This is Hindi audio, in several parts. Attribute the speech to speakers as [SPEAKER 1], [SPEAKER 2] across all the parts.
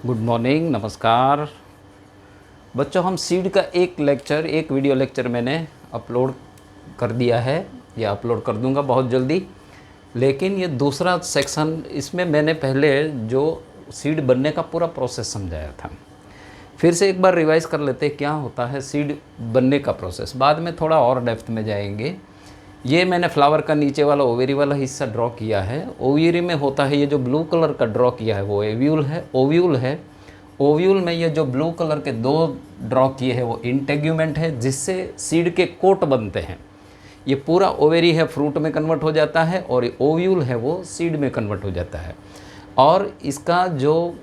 [SPEAKER 1] गुड मॉर्निंग, नमस्कार बच्चों। हम सीड का एक वीडियो लेक्चर मैंने अपलोड कर दिया है या अपलोड कर दूंगा बहुत जल्दी। लेकिन ये दूसरा सेक्शन, इसमें मैंने पहले जो सीड बनने का पूरा प्रोसेस समझाया था, फिर से एक बार रिवाइज़ कर लेते हैं क्या होता है सीड बनने का प्रोसेस। बाद में थोड़ा और डेप्थ में जाएंगे। ये मैंने फ्लावर का नीचे वाला ओवेरी वाला हिस्सा ड्रॉ किया है। ओवेरी में होता है, ये जो ब्लू कलर का ड्रॉ किया है वो ओव्यूल है। ओव्यूल में ये जो ब्लू कलर के दो ड्रॉ किए हैं वो इंटेग्यूमेंट है, जिससे सीड के कोट बनते हैं। ये पूरा ओवेरी है फ्रूट में कन्वर्ट हो जाता है और ओव्यूल है वो सीड में कन्वर्ट हो जाता है। और इसका जो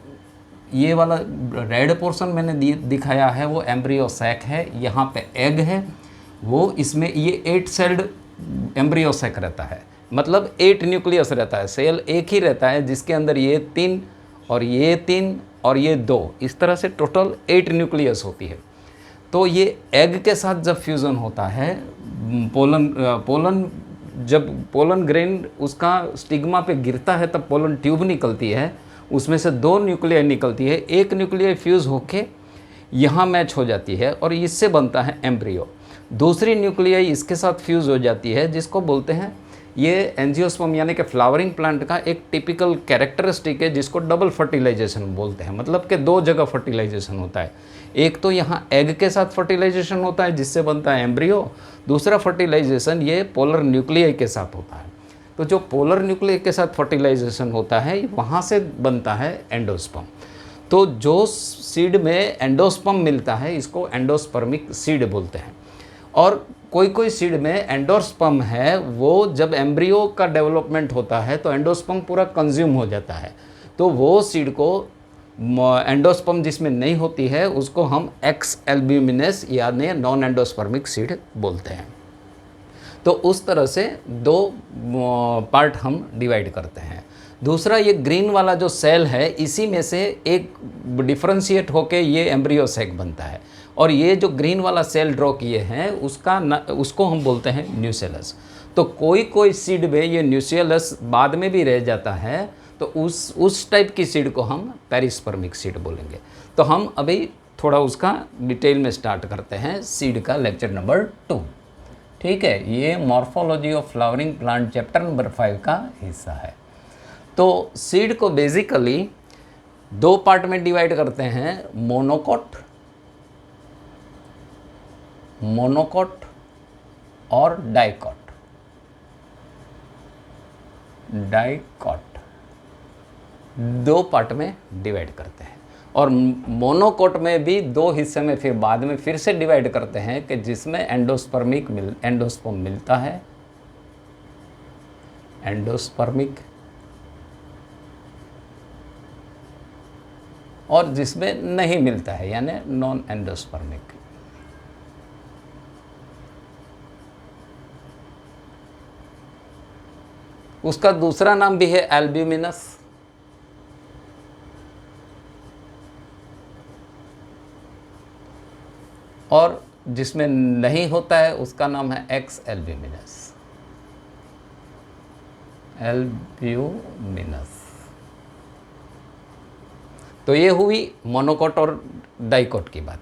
[SPEAKER 1] ये वाला रेड पोर्शन मैंने दिखाया है वो एम्ब्रियो सैक है। यहाँ पे एग है, वो इसमें ये 8 सेल्ड एम्ब्रियो सैक रहता है, मतलब 8 न्यूक्लियस रहता है। सेल एक ही रहता है जिसके अंदर ये 3 और ये 3 और ये 2, इस तरह से टोटल 8 न्यूक्लियस होती है। तो ये एग के साथ जब फ्यूज़न होता है, जब पोलन ग्रेन उसका स्टिग्मा पे गिरता है तब पोलन ट्यूब निकलती है, उसमें से 2 न्यूक्लियाई निकलती है। एक न्यूक्लियाई फ्यूज़ होके यहाँ मैच हो जाती है और इससे बनता है एम्ब्रियो। दूसरी न्यूक्लियाई इसके साथ फ्यूज़ हो जाती है, जिसको बोलते हैं, ये एंजियोस्पर्म यानी कि फ्लावरिंग प्लांट का एक टिपिकल कैरेक्टरिस्टिक है, जिसको डबल फर्टिलाइजेशन बोलते हैं। मतलब कि 2 जगह फर्टिलाइजेशन होता है। एक तो यहाँ एग के साथ फर्टिलाइजेशन होता है जिससे बनता है एम्ब्रियो, दूसरा फर्टिलाइजेशन ये पोलर न्यूक्लियाई के साथ होता है। तो जो पोलर न्यूक्लियाई के साथ फर्टिलाइजेशन होता है वहाँ से बनता है एंडोस्पर्म। तो जो सीड में एंडोस्पर्म मिलता है इसको एंडोस्पर्मिक सीड बोलते हैं। और कोई सीड में एंडोस्पर्म है, वो जब एम्ब्रियो का डेवलपमेंट होता है तो एंडोस्पर्म पूरा कंज्यूम हो जाता है। तो वो सीड को, एंडोस्पर्म जिसमें नहीं होती है उसको हम एक्स एल्ब्यूमिनस यानी नॉन एंडोस्पर्मिक सीड बोलते हैं। तो उस तरह से 2 पार्ट हम डिवाइड करते हैं। दूसरा, ये ग्रीन वाला जो सेल है इसी में से एक डिफ्रेंशिएट होके ये एम्ब्रियो सैक बनता है। और ये जो ग्रीन वाला सेल ड्रॉ किए हैं उसको हम बोलते हैं न्यूसेलस। तो कोई सीड में ये न्यूसेलस बाद में भी रह जाता है, तो उस टाइप की सीड को हम पेरिस्पर्मिक सीड बोलेंगे। तो हम अभी थोड़ा उसका डिटेल में स्टार्ट करते हैं सीड का लेक्चर नंबर 2। ठीक है, ये morphology of flowering plant chapter number 5 का हिस्सा है। तो सीड को बेसिकली 2 पार्ट में डिवाइड करते हैं, मोनोकोट और डाइकोट। डाइकोट 2 पार्ट में डिवाइड करते हैं। और मोनोकोट में भी 2 हिस्से में फिर बाद में फिर से डिवाइड करते हैं कि जिसमें एंडोस्पर्म मिलता है, एंडोस्पर्मिक, और जिसमें नहीं मिलता है यानी नॉन एंडोस्पर्मिक। उसका दूसरा नाम भी है एल्ब्यूमिनस। और जिसमें नहीं होता है उसका नाम है एक्स एल्ब्यूमिनस। तो ये हुई मोनोकोट और डाइकोट की बात।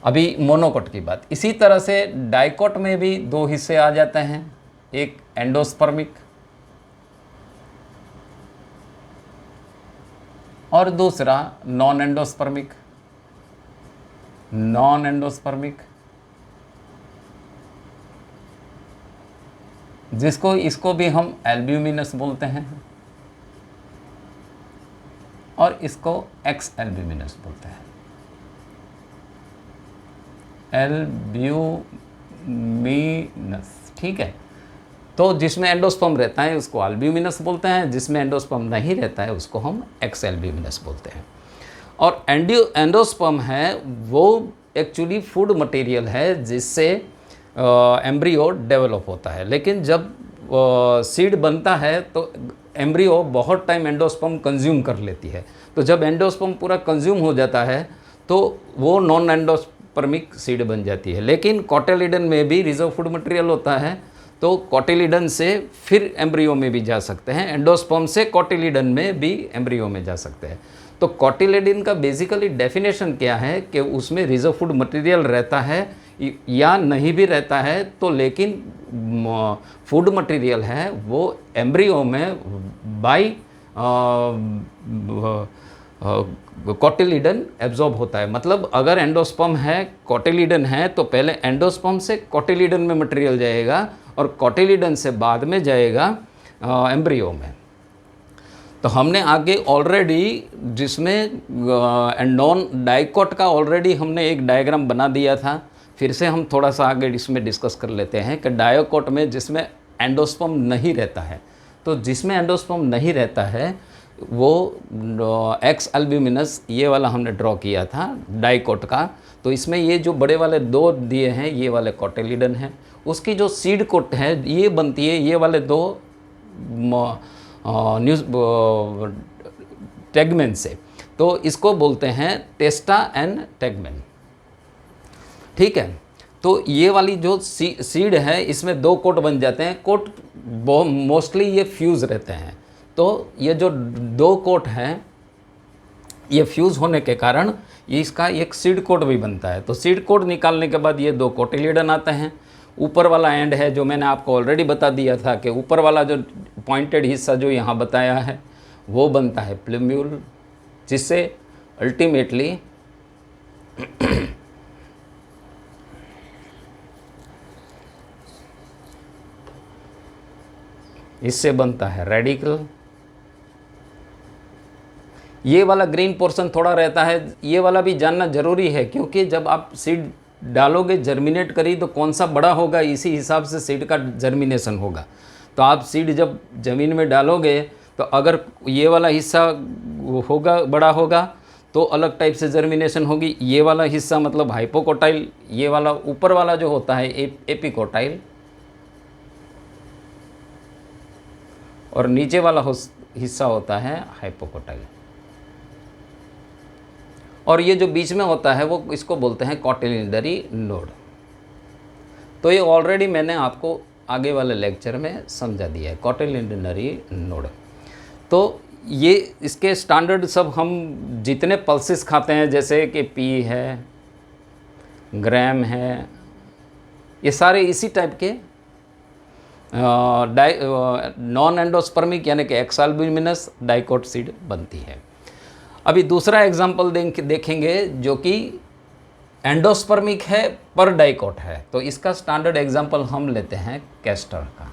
[SPEAKER 1] अभी मोनोकोट की बात। इसी तरह से डाइकोट में भी 2 हिस्से आ जाते हैं, एक एंडोस्पर्मिक और दूसरा नॉन एंडोस्पर्मिक, इसको भी हम एल्ब्यूमिनस बोलते हैं और इसको एक्स एल्ब्यूमिनस बोलते हैं। एल्ब्यूमिनस, ठीक है। तो जिसमें एंडोस्पर्म रहता है उसको एल्ब्यूमिनस बोलते हैं, जिसमें एंडोस्पर्म नहीं रहता है उसको हम एक्स एल्ब्यूमिनस बोलते हैं। और एंडोस्पर्म है वो एक्चुअली फूड मटेरियल है जिससे एम्ब्रियो डेवलप होता है। लेकिन जब सीड बनता है तो एम्ब्रियो बहुत टाइम एंडोस्पर्म कंज्यूम कर लेती है। तो जब एंडोस्पर्म पूरा कंज्यूम हो जाता है तो वो नॉन एंडोस्पर्मिक सीड बन जाती है। लेकिन कोटिलिडन में भी रिजर्व फूड मटेरियल होता है, तो कोटिलिडन से फिर एम्ब्रियो में भी जा सकते हैं, एंडोस्पर्म से कोटिलिडन में भी एम्ब्रियो में जा सकते हैं। तो कॉटिलेडन का बेसिकली डेफिनेशन क्या है कि उसमें रिजर्व फूड मटेरियल रहता है या नहीं भी रहता है, तो लेकिन फूड मटेरियल है वो एम्ब्रियो में बाय कॉटिलिडन एब्जॉर्ब होता है। मतलब अगर एंडोस्पर्म है, कॉटिलिडन है, तो पहले एंडोस्पर्म से कॉटिलिडन में मटेरियल जाएगा और कॉटिलिडन से बाद में जाएगा एम्ब्रियो में। तो हमने आगे ऑलरेडी जिसमें नॉन डाइकोट का ऑलरेडी हमने एक डायग्राम बना दिया था, फिर से हम थोड़ा सा आगे इसमें डिस्कस कर लेते हैं कि डायोकोट में जिसमें एंडोस्पर्म नहीं रहता है, तो जिसमें एंडोस्पर्म नहीं रहता है वो एक्स अल्ब्यूमिनस ये वाला हमने ड्रॉ किया था डाइकोट का। तो इसमें ये जो बड़े वाले दो दिए हैं ये वाले कॉटिलिडन है, उसकी जो सीड कोट है ये बनती है ये वाले दो न्यूज़ टेगमेन से, तो इसको बोलते हैं टेस्टा एंड टेगमेन। ठीक है, तो ये वाली जो सीड है इसमें दो कोट बन जाते हैं। कोट मोस्टली ये फ्यूज़ रहते हैं, तो ये जो दो कोट हैं ये फ्यूज़ होने के कारण ये इसका एक सीड कोट भी बनता है। तो सीड कोट निकालने के बाद ये दो कोटिलिडन आते हैं। ऊपर वाला एंड है जो मैंने आपको ऑलरेडी बता दिया था कि ऊपर वाला जो पॉइंटेड हिस्सा जो यहाँ बताया है वो बनता है प्लूम्यूल, जिससे अल्टीमेटली इससे बनता है रेडिकल। ये वाला ग्रीन पोर्शन थोड़ा रहता है, ये वाला भी जानना ज़रूरी है, क्योंकि जब आप सीड डालोगे जर्मिनेट करी तो कौन सा बड़ा होगा इसी हिसाब से सीड का जर्मिनेशन होगा। तो आप सीड जब ज़मीन में डालोगे तो अगर ये वाला हिस्सा होगा बड़ा होगा तो अलग टाइप से जर्मिनेशन होगी। ये वाला हिस्सा मतलब हाइपोकोटाइल, ये वाला ऊपर वाला जो होता है एपिकोटाइल, और नीचे वाला हिस्सा होता है हाइपोकोटाइल, और ये जो बीच में होता है वो इसको बोलते हैं कॉटिलिडरी नोड। तो ये ऑलरेडी मैंने आपको आगे वाले लेक्चर में समझा दिया है कॉटिलिडरी नोड। तो ये इसके स्टैंडर्ड सब हम जितने पल्सेस खाते हैं जैसे कि पी है, ग्राम है, ये सारे इसी टाइप के नॉन एंडोस्पर्मिक यानी कि एक्स अल्ब्यूमिनस डाइकोट सीड बनती है। अभी दूसरा एग्जांपल देखेंगे जो कि एंडोस्पर्मिक है पर डाइकोट है। तो इसका स्टैंडर्ड एग्जांपल हम लेते हैं कैस्टर का।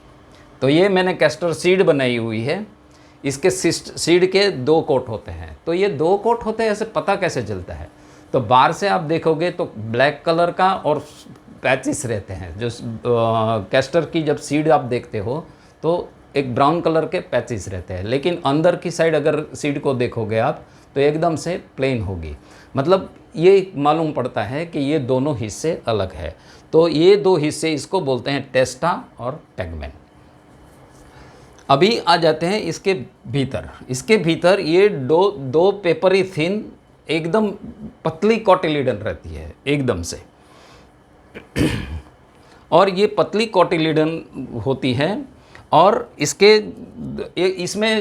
[SPEAKER 1] तो ये मैंने कैस्टर सीड बनाई हुई है, इसके सीड के दो कोट होते हैं। तो ये दो कोट होते हैं, ऐसे पता कैसे चलता है? तो बाहर से आप देखोगे तो ब्लैक कलर का और पैचेस रहते हैं। जो कैस्टर की जब सीड आप देखते हो तो एक ब्राउन कलर के पैचेस रहते हैं, लेकिन अंदर की साइड अगर सीड को देखोगे आप तो एकदम से प्लेन होगी। मतलब ये मालूम पड़ता है कि ये दोनों हिस्से अलग है। तो ये दो हिस्से इसको बोलते हैं टेस्टा और टेगमेन। अभी आ जाते हैं इसके भीतर। इसके भीतर ये दो पेपरी थिन एकदम पतली कॉटिलिडन रहती है एकदम से, और ये पतली कॉटिलिडन होती है। और इसमें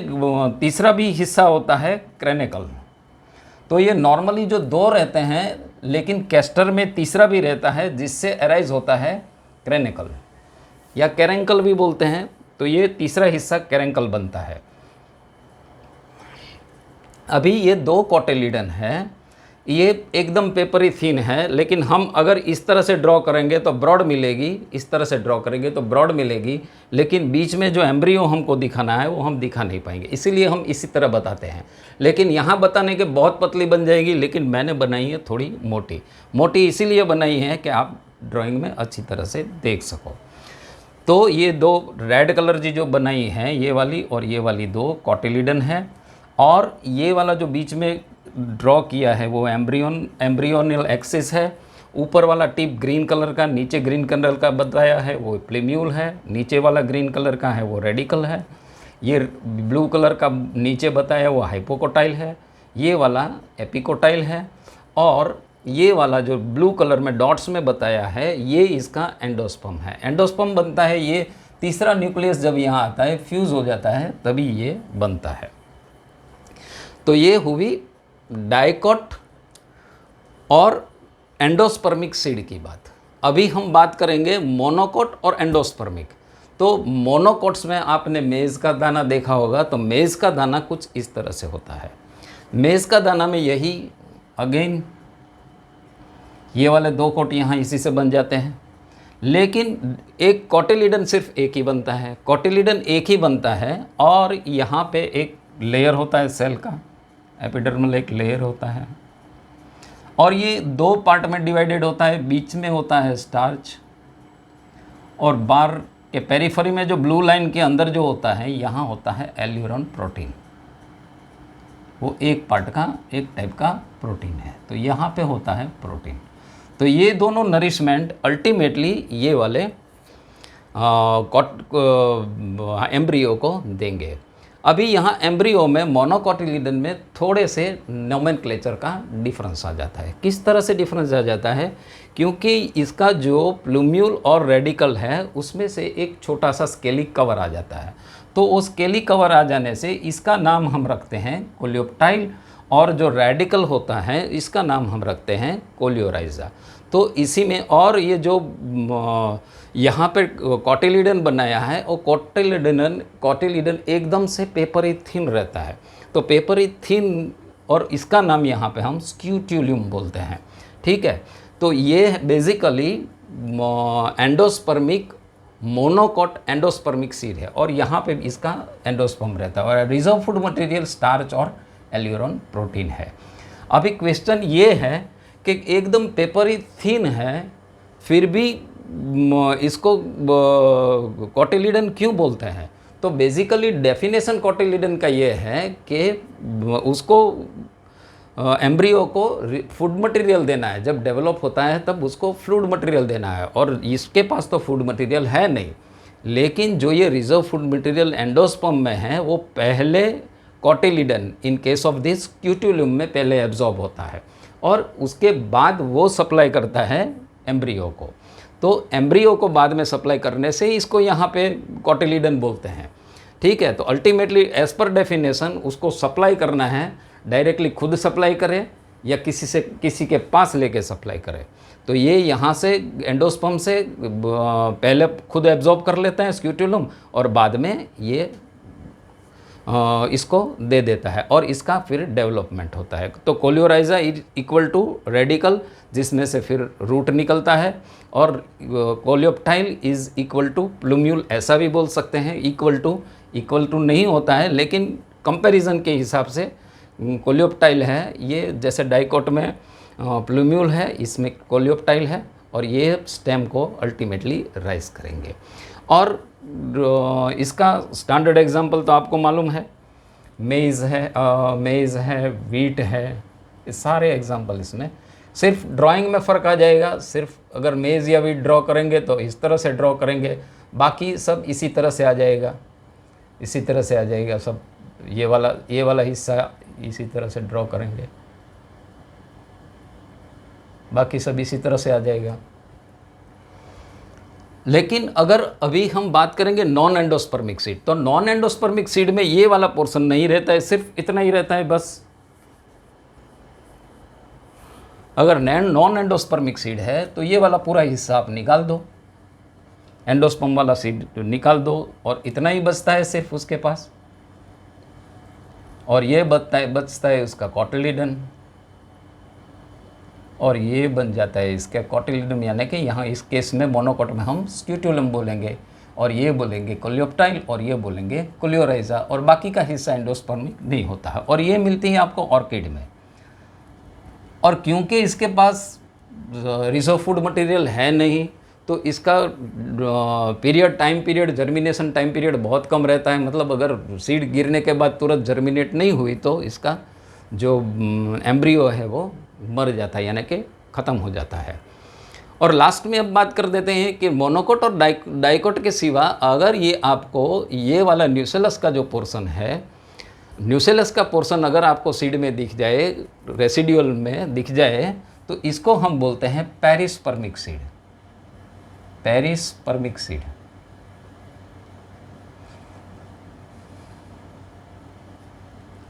[SPEAKER 1] तीसरा भी हिस्सा होता है क्रेनिकल। तो ये नॉर्मली जो दो रहते हैं, लेकिन कैस्टर में तीसरा भी रहता है जिससे अराइज होता है क्रेनिकल या कैरेंकल भी बोलते हैं। तो ये तीसरा हिस्सा कैरेंकल बनता है। अभी ये दो कॉटिलिडन है, ये एकदम पेपरी थिन है, लेकिन हम अगर इस तरह से ड्रॉ करेंगे तो ब्रॉड मिलेगी, इस तरह से ड्रॉ करेंगे तो ब्रॉड मिलेगी, लेकिन बीच में जो एम्ब्रियो हमको दिखाना है वो हम दिखा नहीं पाएंगे, इसीलिए हम इसी तरह बताते हैं। लेकिन यहाँ बताने के बहुत पतली बन जाएगी, लेकिन मैंने बनाई है थोड़ी मोटी। मोटी इसीलिए बनाई है कि आप ड्राइंग में अच्छी तरह से देख सको। तो ये दो रेड कलर की जो बनाई है ये वाली और ये वाली दो कॉटिलिडन है, और ये वाला जो बीच में ड्रॉ किया है वो एम्ब्रियोनल एक्सिस है। ऊपर वाला टिप ग्रीन कलर का, नीचे ग्रीन कलर का बताया है वो प्लेम्यूल है, नीचे वाला ग्रीन कलर का है वो रेडिकल है, ये ब्लू कलर का नीचे बताया वो हाइपोकोटाइल है, ये वाला एपिकोटाइल है, और ये वाला जो ब्लू कलर में डॉट्स में बताया है ये इसका एंडोस्पर्म है। एंडोस्पर्म बनता है, ये तीसरा न्यूक्लियस जब यहाँ आता है फ्यूज़ हो जाता है तभी ये बनता है। तो ये हुई डाइकोट और एंडोस्पर्मिक सीड की बात। अभी हम बात करेंगे मोनोकोट और एंडोस्पर्मिक। तो मोनोकोट्स में आपने मेज़ का दाना देखा होगा, तो मेज़ का दाना कुछ इस तरह से होता है। मेज़ का दाना में यही अगेन ये वाले 2 कोट यहाँ इसी से बन जाते हैं, लेकिन एक कोटिलीडन सिर्फ एक ही बनता है, कोटिलीडन एक ही बनता है और यहाँ पे एक लेयर होता है सेल का, एपिडर्मल एक लेयर होता है और ये 2 पार्ट में डिवाइडेड होता है। बीच में होता है स्टार्च और बार के पेरिफेरी में जो ब्लू लाइन के अंदर जो होता है यहाँ होता है एल्यूरोन प्रोटीन। वो एक पार्ट का एक टाइप का प्रोटीन है, तो यहाँ पे होता है प्रोटीन। तो ये दोनों नरिशमेंट अल्टीमेटली ये वाले एम्ब्रियो को देंगे। अभी यहाँ एम्ब्रियो में मोनोकोटिलीडन में थोड़े से नोमेनक्लेचर का डिफरेंस आ जाता है। किस तरह से डिफरेंस आ जाता है? क्योंकि इसका जो प्लूम्यूल और रेडिकल है उसमें से एक छोटा सा स्केली कवर आ जाता है। तो वो स्केली कवर आ जाने से इसका नाम हम रखते हैं कोलियोप्टाइल और जो रेडिकल होता है इसका नाम हम रखते हैं कोलियोराइजा। तो इसी में और ये जो यहाँ पे कोटिलीडन बनाया है वो कोटिलीडन एकदम से पेपरी थिन रहता है। तो पेपरी थिन और इसका नाम यहाँ पे हम स्क्यूट्यूलियम बोलते हैं। ठीक है, तो ये basically endospermic monocot endospermic seed है और यहाँ पे इसका एंडोस्पर्म रहता है और रिजर्व फूड मटेरियल स्टार्च और एल्यूरोन प्रोटीन है। अभी क्वेश्चन ये है कि एकदम पेपरी थिन है फिर भी इसको कोटिलीडन क्यों बोलते हैं? तो बेसिकली डेफिनेशन कोटिलीडन का ये है कि उसको एम्ब्रियो को फूड मटेरियल देना है। जब डेवलप होता है तब उसको फूड मटेरियल देना है और इसके पास तो फूड मटेरियल है नहीं, लेकिन जो ये रिजर्व फूड मटेरियल एंडोस्पर्म में है वो पहले कोटिलीडन इन केस ऑफ दिस क्यूट्यूलियम में पहले एब्जॉर्ब होता है और उसके बाद वो सप्लाई करता है एम्ब्रियो को। तो एम्ब्रियो को बाद में सप्लाई करने से इसको यहाँ पे कोटिलीडन बोलते हैं। ठीक है, तो अल्टीमेटली एज पर डेफिनेशन उसको सप्लाई करना है, डायरेक्टली खुद सप्लाई करे या किसी के पास लेके सप्लाई करे। तो ये यहाँ से एंडोस्पर्म से पहले खुद एब्जॉर्ब कर लेता है स्क्यूट्यूलियम और बाद में ये इसको दे देता है और इसका फिर डेवलपमेंट होता है। तो coleorhiza is equal to radicle जिसमें से फिर रूट निकलता है और coleoptile is equal to plumule, ऐसा भी बोल सकते हैं। इक्वल टू नहीं होता है लेकिन कंपैरिजन के हिसाब से कोलियोप्टाइल है ये, जैसे डाइकोट में प्लूम्यूल है इसमें कोलियोप्टाइल है और ये स्टेम को अल्टीमेटली राइज करेंगे। और इसका स्टैंडर्ड एग्जांपल तो आपको मालूम है, मेज़ है, वीट है, ये सारे एग्जांपल इसमें। सिर्फ ड्राइंग में फ़र्क आ जाएगा, सिर्फ अगर मेज़ या वीट ड्रॉ करेंगे तो इस तरह से ड्रॉ करेंगे, बाकी सब इसी तरह से आ जाएगा, इसी तरह से आ जाएगा सब। ये वाला हिस्सा इसी तरह से ड्रॉ करेंगे, बाकी सब इसी तरह से आ जाएगा। लेकिन अगर अभी हम बात करेंगे नॉन एंडोस्पर्मिक सीड, तो नॉन एंडोस्पर्मिक सीड में ये वाला पोर्शन नहीं रहता है, सिर्फ इतना ही रहता है बस। अगर नॉन एंडोस्पर्मिक सीड है तो ये वाला पूरा हिस्सा आप निकाल दो, एंडोस्पर्म वाला सीड निकाल दो और इतना ही बचता है सिर्फ उसके पास, और ये बचता है उसका कोटिलीडन और ये बन जाता है इसका कोटिलीडन, यानी कि यहाँ इस केस में मोनोकोट में हम स्क्यूट्यूलम बोलेंगे और ये बोलेंगे कोलियोप्टाइल और ये बोलेंगे कोलियोराइजा, और बाकी का हिस्सा एंडोस्पर्मिक नहीं होता है। और ये मिलती है आपको ऑर्किड में। और क्योंकि इसके पास रिजर्व फूड मटेरियल है नहीं तो इसका time period germination time period बहुत कम रहता है। मतलब अगर सीड गिरने के बाद तुरंत जर्मिनेट नहीं हुई तो इसका जो एम्ब्रियो है वो मर जाता है, यानी कि ख़त्म हो जाता है। और लास्ट में अब बात कर देते हैं कि मोनोकोट और डाइकोट के सिवा अगर ये आपको ये वाला न्यूसेलस का जो पोर्शन है, न्यूसेलस का पोर्शन अगर आपको सीड में दिख जाए, रेसिड्यूल में दिख जाए, तो इसको हम बोलते हैं पेरिस्पर्मिक सीड। Perispermic seed.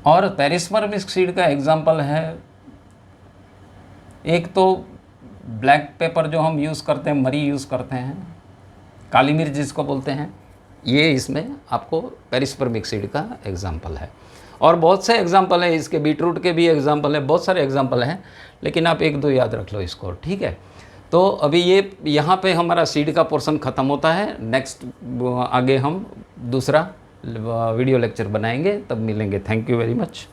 [SPEAKER 1] और पेरिस्पर्मिक सीड का एग्जाम्पल है, एक तो ब्लैक पेपर जो हम यूज़ करते हैं, मरी यूज़ करते हैं, काली मिर्च जिसको बोलते हैं, ये इसमें आपको पेरिस्पर्मिक सीड का एग्जाम्पल है। और बहुत से एग्जाम्पल हैं इसके, बीटरूट के भी एग्जाम्पल है, बहुत सारे एग्जाम्पल हैं, लेकिन आप एक दो याद रख लो इसको, ठीक है। तो अभी ये यहाँ पे हमारा सीड का पोर्शन ख़त्म होता है। नेक्स्ट आगे हम दूसरा वीडियो लेक्चर बनाएंगे, तब मिलेंगे। Thank you very much.